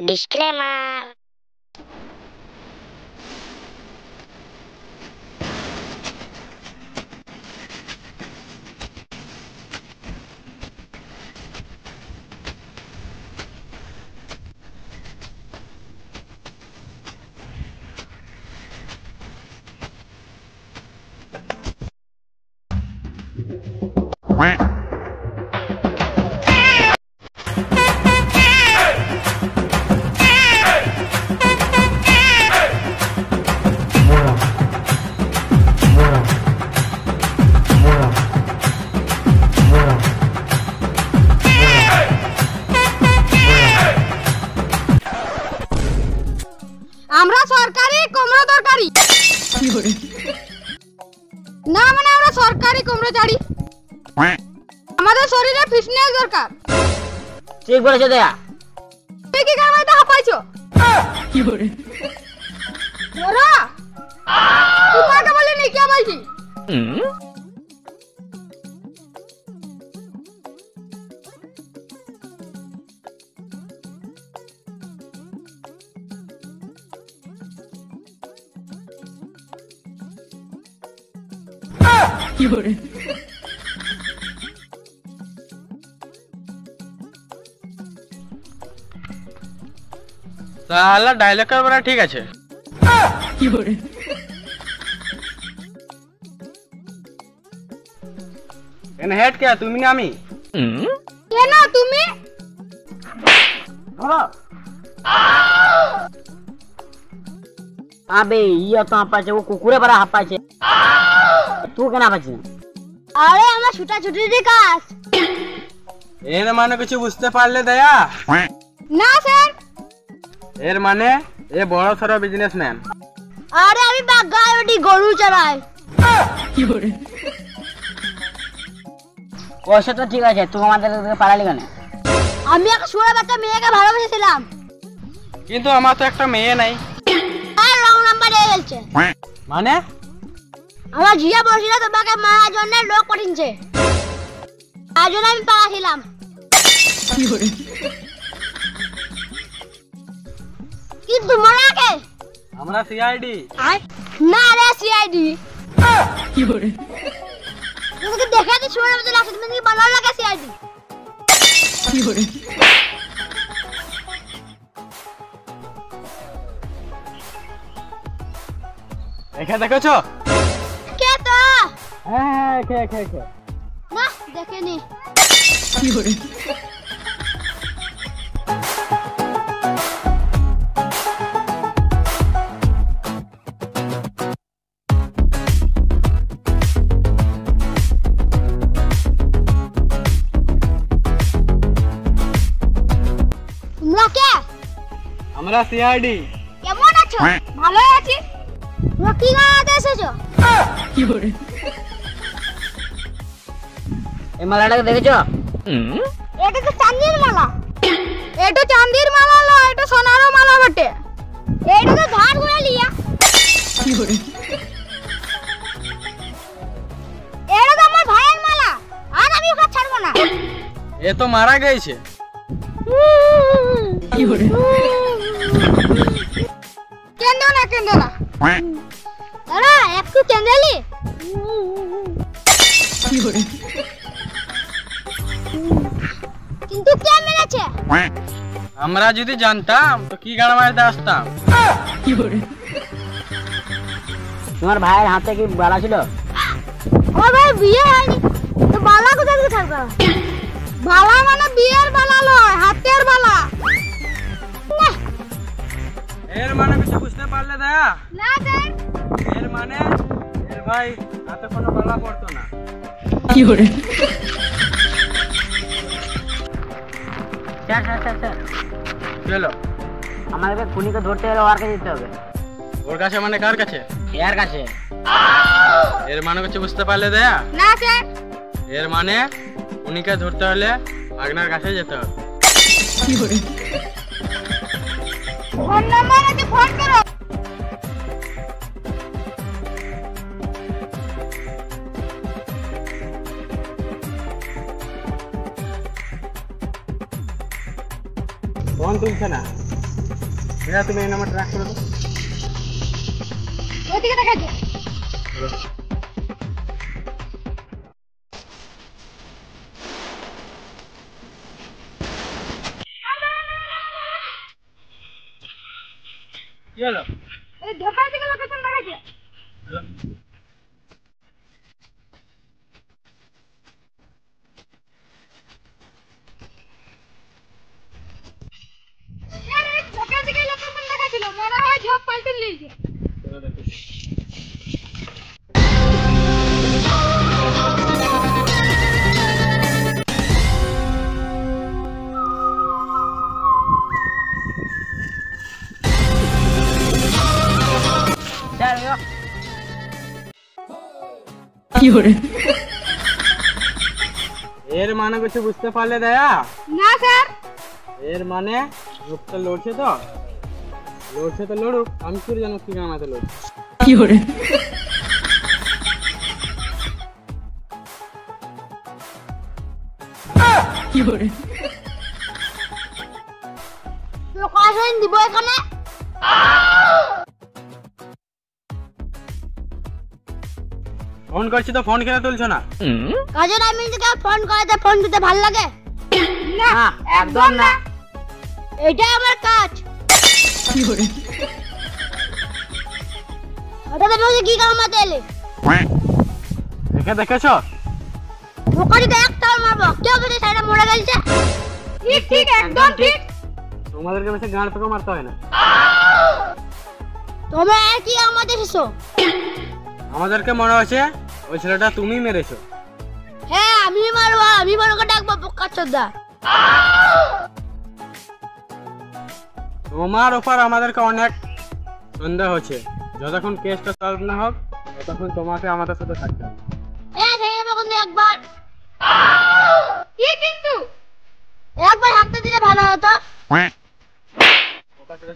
Disclaimer. আমরা সরকারি কুমড়ো তরকারি না মানে আমরা সরকারি কুমড়ো চাড়ি আমাদের শরীরে ফিটনেস দরকার। ঠিক বলেছো দয়া। তুই কি কারণে এটা হাঁপাইছো? কি করে ওরা তোমাকে বলে নি কি বলছি? কি করে साला डायलॉग का बड़ा ठीक আছে কি করে এনে হেড কে তুমি না আমি কেন তুমি ধরো আবে ইয়া তো হাঁপাইছে, ও কুকুরে পারা হাঁপাইছে, তুই কেন হাঁপাইছিস? আরে আমার ছুটা ছুটি রে কাজ এর মানে কিছু বুঝতে পারলে দয়া? না স্যার। এর মানে এ বড় সড়ো বিজনেসম্যান। আরে আমি বাগায় ওটি গরু চড়াই। কি করে ওসব তো ঠিক আছে, তুই আমাদের পালালি কেন? আমি একটা শুয়ে বাচ্চা মেয়েকে ভালোবেসেছিলাম, কিন্তু আমার তো একটা মেয়ে নাই। আর রং নাম্বার দিয়ে গেছে। মানে আমার জিয়া বলছিল তোমাকে মারার জন্য লোক পাঠিয়েছে, তার জন্য আমি পালাছিলাম। কি করে কিন্তু মারা কে? আমরা সিআইডি। না রে সিআইডি। কি করে তোকে দেখা দি শুয়ে বাচ্চা লাগছে, তুমি কি বানার লাগে সিআইডি? কি করে দেখে দেখেছো? কে তো হ্যাঁ কে না দেখেনি। কি করে তোমরা কে? আমরা সিআইডি। কেমন আছো? ভালো আছি। তোমরা কি গাতে এসেছো? কি করে এই মালাটাকে দেখেছো? এটা তো চাঁদির মালা। এটা চাঁদির মালা না, এটা সোনার মালা বটে। এটা তো ধার করে লিয়া। কি করে এটা তো আমার ভাইয়ের মালা, আর আমি ওকে ছাড়বো না। এ তো মারা গেছে। কি করে কেন্দো না দাঁড়া একটু কেন্দালি। কি করে কিন্তু কে মেরেছে? আমরা যদি জানতাম তো কি গাড়া মারতে আসতাম। কি করে তোমার ভাইয়ের হাতে কি বালা ছিল? আমার ভাই বিয়ে হয়নি তো বালা কোথা থেকে থাকবে? বালা মানে বিয়ের বালা লয়, হাতের বালা। না এর মানে কিছু বুঝতে পারলে দয়া? না স্যার। এর মানে এর ভাই হাতে কোনো বালা পড়তো না। কি করে স্যার চলো আমাদেরকে খুনিকে ধরতে হলে ওর কাছে দিতে হবে। ওর কাছে মানে কার কাছে? এর কাছে। এর মানে কিছু বুঝতে পারলে দয়া? না স্যার। এর মানে উনিকে ধরতে হলে আগনার কাছে যেতে হবে। কি করে ফোন নাম্বার আছে, ফোন করো। ফোন তুলছে না। ভাইয়া তুমি এই নাম্বার ট্র্যাক করে দাও। ওইদিকে দেখাচ্ছে। কি হলো? এই ঢোকার দিকে লোকেশন দেখাচ্ছে। ঢোকার দিকে লোকেশন দেখাচ্ছিল, মনে হয় ঝোপ পাল্টে নিয়েছে। স্যার এর মানে কিছু বুঝতে পারলে দয়া? না স্যার। এর মানে লোকটা লড়ছে তো লড়ুক, আমি কি জানো কি গামাতে লড়ছে। লোকেশন দিব এখানে। ফোন করছি তো ফোন কেন তুলছো না? কাজের টাইমে যদি কেউ ফোন করে তো ফোন দিতে ভালো লাগে? না, না, একদম না। এটা আমার কাজ। হঠাৎ বসে কি কামাতে এলে? দেখেছো? ওখানে তো একটা মারবো, কেউ বলে সাইডে মরে গেছে। ঠিক ঠিক, একদম ঠিক। তোমাদেরকে বেশি গাঁড় পেকে মারতে হয় না। তোমরা আর কি আমাদের এসেছো? আমাদেরকে মনে হচ্ছে ওই ছেলেটা তুমি মেরেছো। হ্যাঁ আমি মারবো, আমি বড়কে ডাকবো পোকা চোদা। তোমার উপর আমাদেরকে অনেক সন্দেহ হচ্ছে। যতক্ষণ কেসটা সলভ না হোক ততক্ষণ তোমাকে আমাদের সাথে থাকতে হবে। হ্যাঁ দেখে কিন্তু একবার কি কিন্তু একবার হাতটা দিলে ভালো হতো।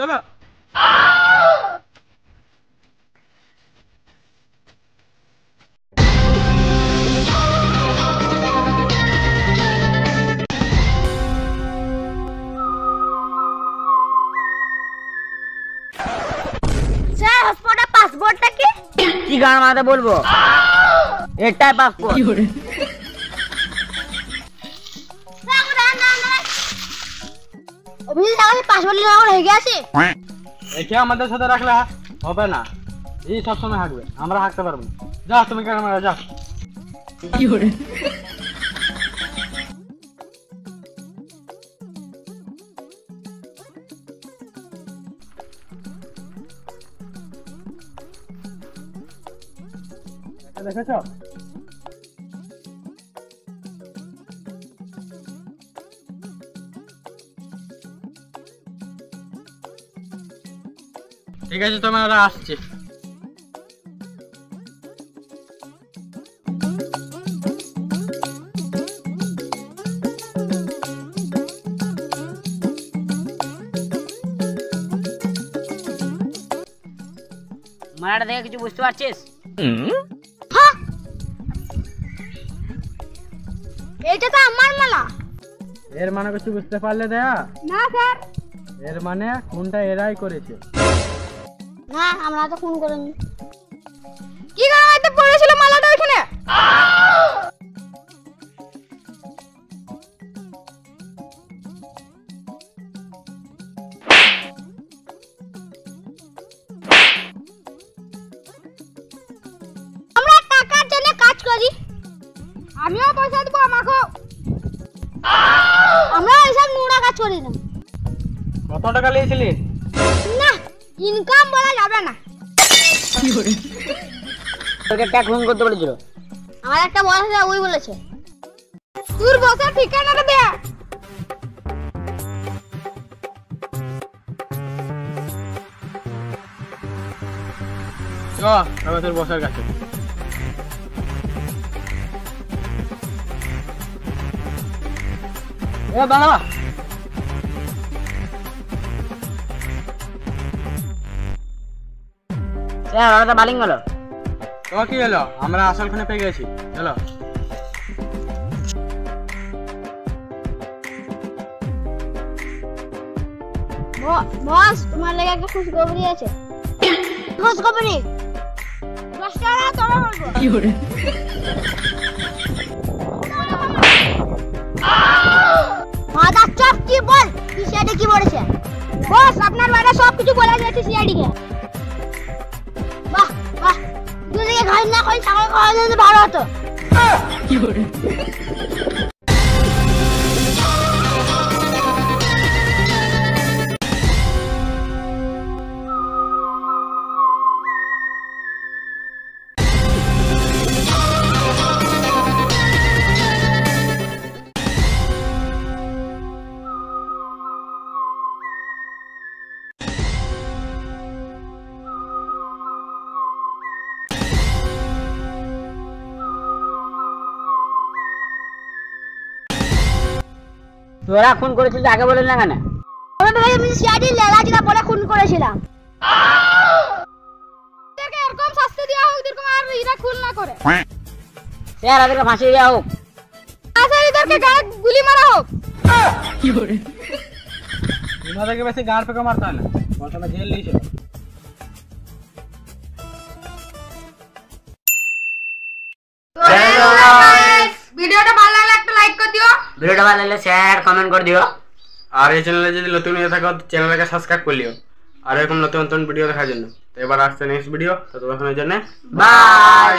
চলো। স্যার হসপিটাল পাসপোর্টটা কি? কি গান মারাতে বলবো? এটাই পাসপোর্ট। অভিজিৎ আমাদের পাসপোর্ট নাম্বার হয়ে গেছে। একে আমাদের সাথে রাখলে হবে না। এই সবসময় হাঁকবে, আমরা হাঁকতে পারবো না। যাও তুমি ক্যামেরা যাও। দেখেছো? ঠিক আছে তোমরা আসছি। মারাটা দেখে কিছু বুঝতে পারছিস? হ্যাঁ এটা তো আমার মালা। এর মানে কিছু বুঝতে পারলে দেয়া? না স্যার। এর মানে খুনটা এরাই করেছে। না আমরা তো ফোন করিনি। কি গাড়িতে পড়েছিল মালাটা ওখানে? আমরা টাকার জন্য কাজ করি। আমিও পয়সা দেবো আমাকে। আমরা এইসব নোংরা কাজ করি না। কত টাকা নিয়েছিলি? না ইনকাম বলা যাবে না। তোকে একটা খুন করতে বলেছিল। আমার একটা বয়স আছে ওই বলেছে। তোর বসার ঠিকানাটা দে। তবে তোর বসার কাছে। ও দাঁড়া। স্যার ওরা তো বালিং গেল। তো কি হলো? আমরা আসলখানে পেয়ে গেছি। চলো। বস তোমার লেগে একটা খুশখবরি আছে। খুশখবরি 10 টাকা তোরা বলবো। মাদা চপ কি বল কি সিআইডি কি বলেছে? বস আপনার বাইরে সব কিছু বলা যাচ্ছে সিআইডি কে। বাহ বাহ যদি ঘাই না কই ছাগল খাওয়া দিলে ভালো হতো। কি করে তোরা খুন করেছিস আগে বলেন না কেন? আমি সিআইডি লেলাজিরা বলে খুন করেছিলাম। এদেরকে এরকম শাস্তি দেওয়া হোক যেরকম আর এরা খুন না করে। স্যার এদেরকে ফাঁসি দেওয়া হোক। আচ্ছা এদেরকে গায়ে গুলি মারা হোক। কি করে তোমাদেরকে বেশি গাড় পেকে মারতে হয় না, বর্তমানে জেল নিয়েছে। ভিডিওটা ভালো লাগলে একটা লাইক করে দিও। ভিডিওটা ভালো লাগলে শেয়ার কমেন্ট করে দিও। আর এই চ্যানেলে যদি নতুন হয়ে থাকো চ্যানেলটাকে সাবস্ক্রাইব করে লিও আর এরকম নতুন নতুন ভিডিও দেখার জন্য। তো এবার আসছে নেক্সট ভিডিও, তো ততক্ষণের জন্য বাই।